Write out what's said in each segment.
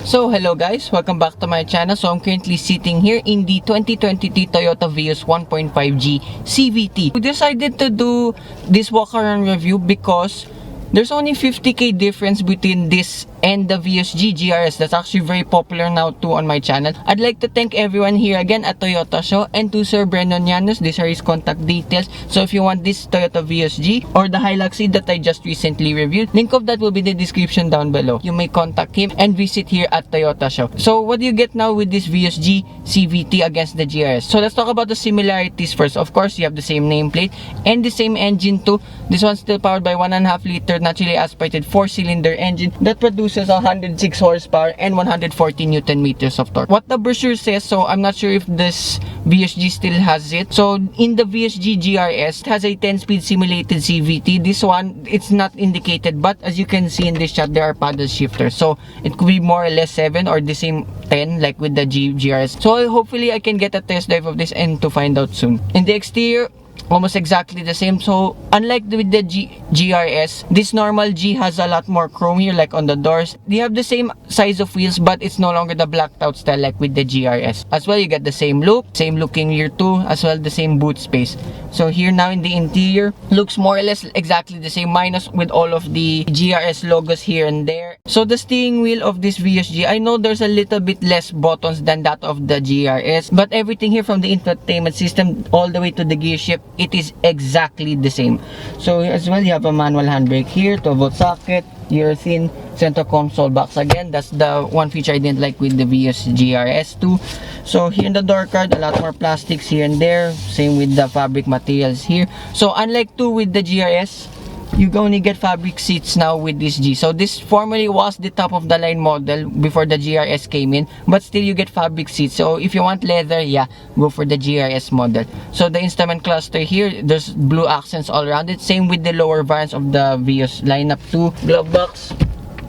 So hello guys, welcome back to my channel. So I'm currently sitting here in the 2023 Toyota Vios 1.5G CVT. We decided to do this walk-around review because there's only 50k difference between this and the Vios GR-S. That's actually very popular now too on my channel. I'd like to thank everyone here again at Toyota Show and to Sir Brennan Llanos. These are his contact details. So if you want this Toyota Vios G or the Hilux that I just recently reviewed, link of that will be in the description down below. You may contact him and visit here at Toyota Show. So what do you get now with this Vios G CVT against the GR-S? So let's talk about the similarities first. Of course, you have the same nameplate and the same engine too. This one's still powered by 1.5 liter naturally aspirated 4-cylinder engine that produces 106 horsepower and 140 Newton meters of torque. What the brochure says, so I'm not sure if this Vios G still has it. So in the Vios GR-S, it has a 10-speed simulated CVT. This one, it's not indicated, but as you can see in this shot, there are paddle shifters. So it could be more or less 7 or the same 10 like with the GR-S. So hopefully I can get a test drive of this and to find out soon. In the exterior, almost exactly the same. So unlike with the GR-S, this normal G has a lot more chrome here, like on the doors. They have the same size of wheels, but it's no longer the blacked out style like with the GR-S. As well, you get the same look, same looking rear too, as well the same boot space. So here now in the interior, looks more or less exactly the same, minus with all of the GR-S logos here and there. So the steering wheel of this Vios G, I know there's a little bit less buttons than that of the GR-S, but everything here from the infotainment system all the way to the gear shift, it is exactly the same. So as well, you have a manual handbrake here, 12-volt socket, urethane, center console box. Again, that's the one feature I didn't like with the Vios GR-S too. So here in the door card, a lot more plastics here and there, same with the fabric materials here. So unlike too with the GR-S, you only get fabric seats now with this G. So this formerly was the top of the line model before the GR-S came in, but still you get fabric seats. So if you want leather, yeah, go for the GR-S model. So the instrument cluster here, there's blue accents all around it. Same with the lower variants of the Vios lineup too. Glove box,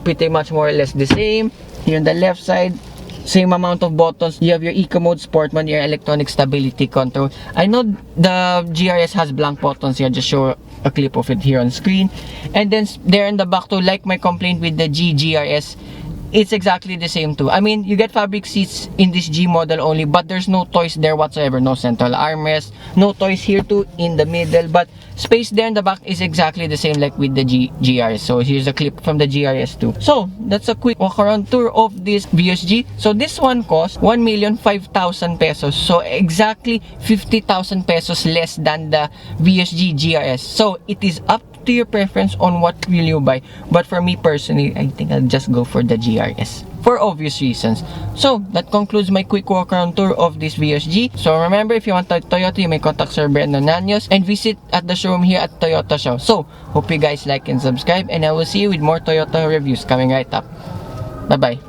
pretty much more or less the same. Here on the left side, same amount of buttons. You have your eco mode, sport mode, your electronic stability control. I know the GR-S has blank buttons here, just show a clip of it here on screen. And then there in the back too, like my complaint with the GR-S, it's exactly the same too. I mean, you get fabric seats in this G model only, but there's no toys there whatsoever. No central armrest, no toys here too in the middle, but space there in the back is exactly the same like with the GR-S. So here's a clip from the GR-S too. So that's a quick walk around tour of this Vios G. So this one costs 1,005,000 pesos. So exactly 50,000 pesos less than the Vios GR-S. So it is up to your preference on what will you buy, but for me personally, I think I'll just go for the GR-S for obvious reasons. So that concludes my quick walk around tour of this Vios G. So remember, if you want Toyota, you may contact Sir Brennan Llanos and visit at the showroom here at Toyota Show. So hope you guys like and subscribe, and I will see you with more Toyota reviews coming right up. Bye bye.